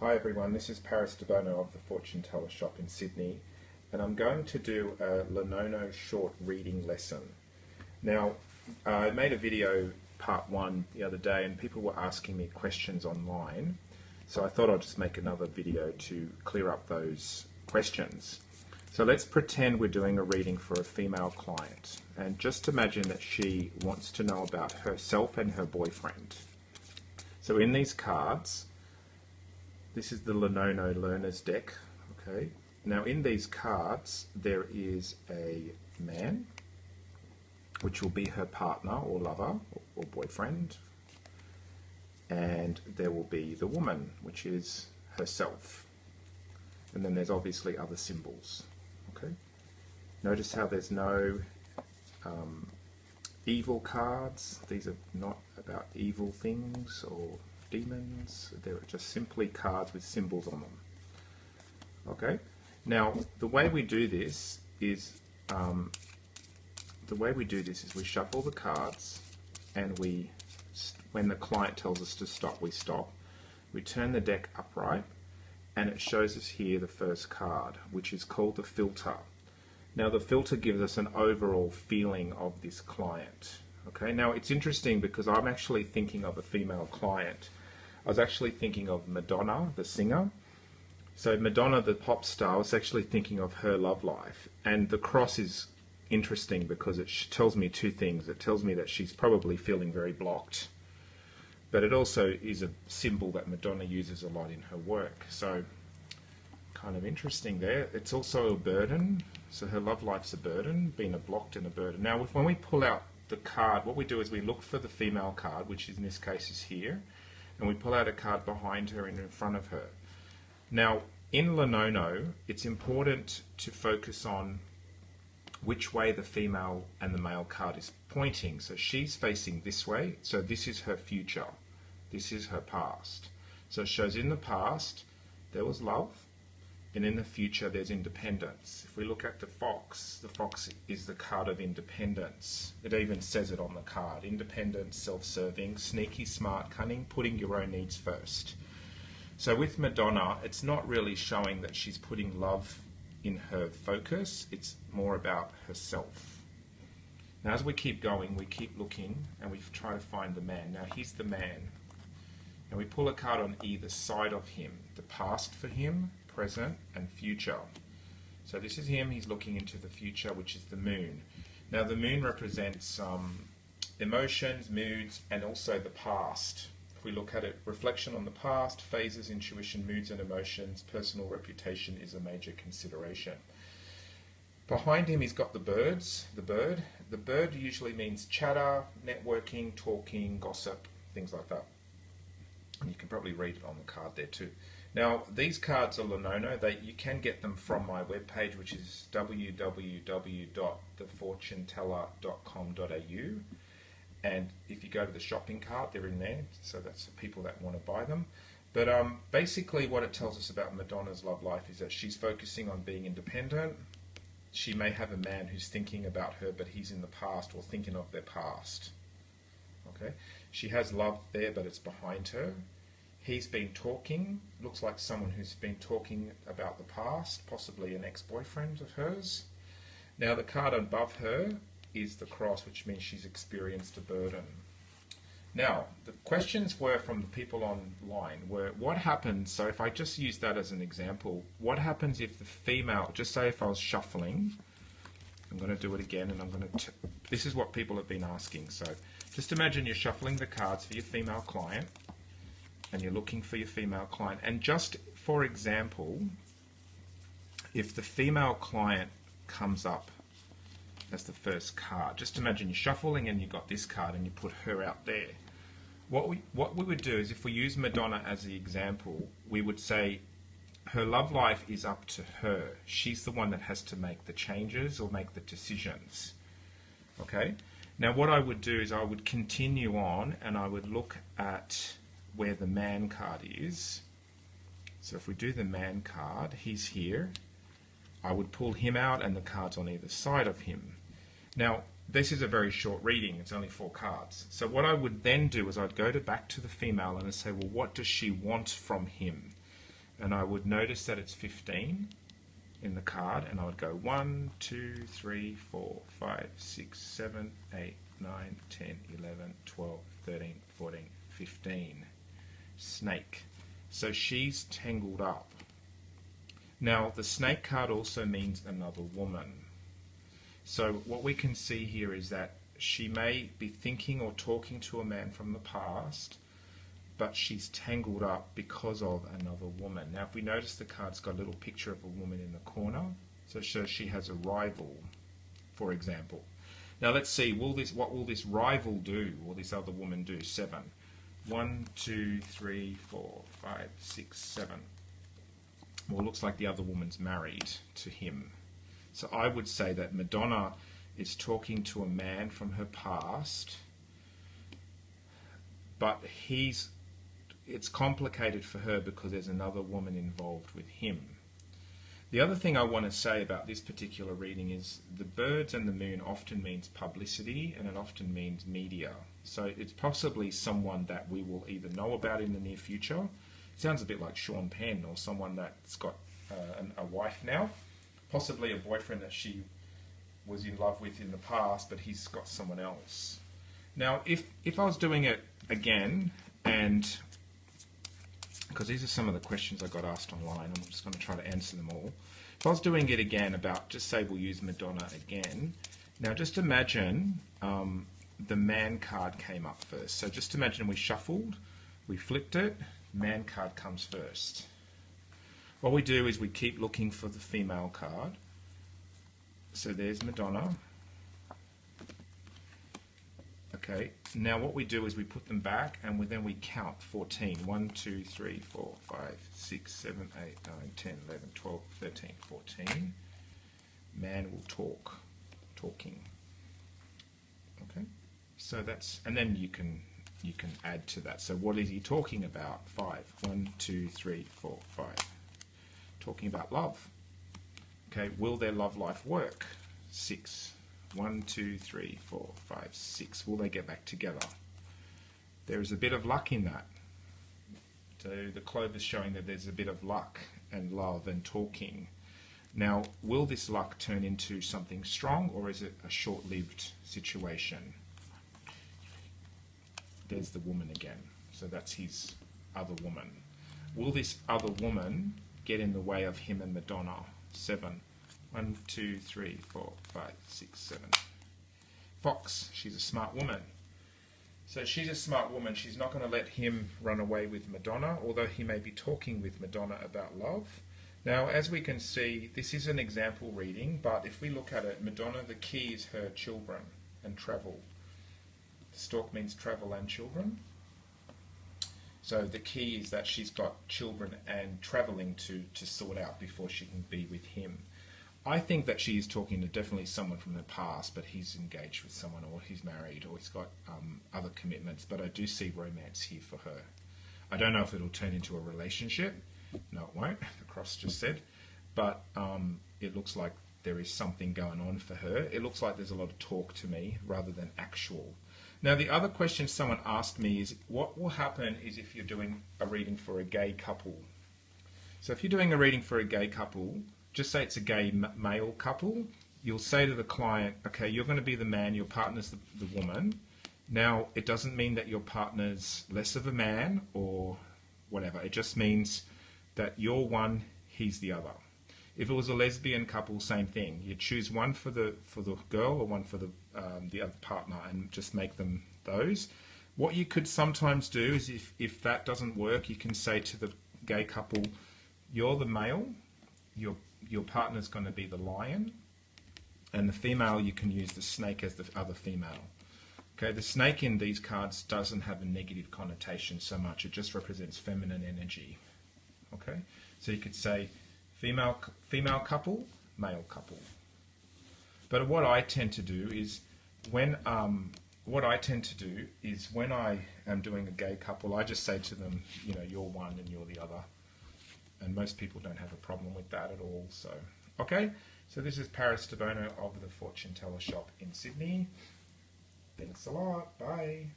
Hi everyone, this is Debono of the Fortune Teller shop in Sydney, and I'm going to do a Lenono short reading lesson. Now, I made a video part 1 the other day and people were asking me questions online, so I thought I'd just make another video to clear up those questions. So let's pretend we're doing a reading for a female client, and just imagine that she wants to know about herself and her boyfriend. So in these cards, this is the Lenono Learner's Deck. Okay. Now in these cards there is a man, which will be her partner or lover or boyfriend, and there will be the woman, which is herself, and then there's obviously other symbols. Okay. Notice how there's no evil cards. These are not about evil things or demons. They're just simply cards with symbols on them. Okay. Now the way we do this is we shuffle the cards, and when the client tells us to stop, we stop. We turn the deck upright, and it shows us here the first card, which is called the filter. Now the filter gives us an overall feeling of this client. Okay. Now it's interesting because I'm actually thinking of a female client. I was actually thinking of Madonna, the singer. So Madonna, the pop star, I was actually thinking of her love life. And the cross is interesting because it tells me two things. It tells me that she's probably feeling very blocked, but it also is a symbol that Madonna uses a lot in her work. So kind of interesting there. It's also a burden. So her love life's a burden, being a blocked and a burden. Now when we pull out the card, what we do is we look for the female card, which in this case is here, and we pull out a card behind her and in front of her. Now in Lenono, it's important to focus on which way the female and the male card is pointing. So she's facing this way, so this is her future, this is her past. So it shows in the past there was love, and in the future there's independence. If we look at the fox is the card of independence. It even says it on the card: independent, self-serving, sneaky, smart, cunning, putting your own needs first. So with Madonna, it's not really showing that she's putting love in her focus, it's more about herself. Now as we keep going, we keep looking and we try to find the man. Now here's the man, and we pull a card on either side of him: the past for him, present and future. So this is him, he's looking into the future, which is the moon. Now the moon represents emotions, moods, and also the past. If we look at it, reflection on the past, phases, intuition, moods and emotions, personal reputation is a major consideration. Behind him he's got the birds, the bird. The bird usually means chatter, networking, talking, gossip, things like that. And you can probably read it on the card there too. Now these cards are Lenono. You can get them from my webpage, which is www.thefortuneteller.com.au, and if you go to the shopping cart, they're in there, so that's for people that want to buy them. But basically what it tells us about Madonna's love life is that she's focusing on being independent. She may have a man who's thinking about her, but he's in the past or thinking of their past. Okay, she has love there, but it's behind her. He's been talking, looks like someone who's been talking about the past, possibly an ex-boyfriend of hers. Now the card above her is the cross, which means she's experienced a burden. Now the questions were from the people online were, what happens, so if I just use that as an example, what happens if the female, just say if I was shuffling, I'm going to do it again, and I'm going to, this is what people have been asking. So just imagine you're shuffling the cards for your female client, and you're looking for your female client. And just for example, if the female client comes up as the first card, just imagine you're shuffling and you've got this card and you put her out there. What we would do is, if we use Madonna as the example, we would say her love life is up to her. She's the one that has to make the changes or make the decisions. Okay? Now what I would do is I would continue on and I would look at where the man card is. So if we do the man card, he's here. I would pull him out and the cards on either side of him. Now this is a very short reading, it's only 4 cards. So what I would then do is I'd go back to the female and I'd say, well, what does she want from him? and I would notice that it's 15 in the card, and I would go 1, 2, 3, 4, 5, 6, 7, 8, 9, 10, 11, 12, 13, 14, 15. Snake. So she's tangled up. Now, the snake card also means another woman. So what we can see here is that she may be thinking or talking to a man from the past, but she's tangled up because of another woman. Now, if we notice, the card's got a little picture of a woman in the corner, so it shows she has a rival, for example. Now, let's see, what will this rival do, or this other woman do? 7. 1, 2, 3, 4, 5, 6, 7. Well, it looks like the other woman's married to him. So I would say that Madonna is talking to a man from her past, but it's complicated for her because there's another woman involved with him. The other thing I want to say about this particular reading is the birds and the moon often means publicity, and it often means media. So it's possibly someone that we will either know about in the near future. It sounds a bit like Sean Penn, or someone that's got a wife now, possibly a boyfriend that she was in love with in the past, but he's got someone else. Now, if I was doing it again, and because these are some of the questions I got asked online, I'm just going to try to answer them all. If I was doing it again about, just say we'll use Madonna again. Now, just imagine the man card came up first. So just imagine we shuffled, we flipped it, man card comes first. What we do is we keep looking for the female card. So there's Madonna. Okay, now what we do is we put them back, and then we count 14. 1, 2, 3, 4, 5, 6, 7, 8, 9, 10, 11, 12, 13, 14. Man will talk. Talking. Okay, so that's, and then you can add to that. So what is he talking about? 5. 1, 2, 3, 4, 5. Talking about love. Okay, will their love life work? 6. 1, 2, 3, 4, 5, 6. Will they get back together? There is a bit of luck in that. So the clover is showing that there's a bit of luck and love and talking. Now, will this luck turn into something strong, or is it a short-lived situation? There's the woman again. So that's his other woman. Will this other woman get in the way of him and Madonna? 7. 1, 2, 3, 4, 5, 6, 7. Fox, she's a smart woman. So she's a smart woman. She's not going to let him run away with Madonna, although he may be talking with Madonna about love. Now, as we can see, this is an example reading, but if we look at it, Madonna, the key is her children and travel. Stork means travel and children. So the key is that she's got children and travelling to sort out before she can be with him. I think that she is talking to definitely someone from the past, but he's engaged with someone, or he's married, or he's got other commitments, but I do see romance here for her. I don't know if it'll turn into a relationship. No, it won't, the cross just said. But it looks like there is something going on for her. It looks like there's a lot of talk to me rather than actual. Now, the other question someone asked me is, what will happen is if you're doing a reading for a gay couple? So if you're doing a reading for a gay couple, just say it's a gay male couple, you'll say to the client, okay, you're going to be the man, your partner's the woman. Now, it doesn't mean that your partner's less of a man or whatever. It just means that you're one, he's the other. If it was a lesbian couple, same thing. You choose one for the girl or one for the other partner and just make them those. What you could sometimes do is if that doesn't work, you can say to the gay couple, you're the male, your partner's going to be the lion, and the female, you can use the snake as the other female. Okay, the snake in these cards doesn't have a negative connotation so much. It just represents feminine energy. Okay, so you could say female couple, male couple. But what I tend to do is when I am doing a gay couple, I just say to them, you know, you're one and you're the other. And most people don't have a problem with that at all. So, okay, so this is Paris Debono of the Fortune Teller Shop in Sydney. Thanks a lot. Bye.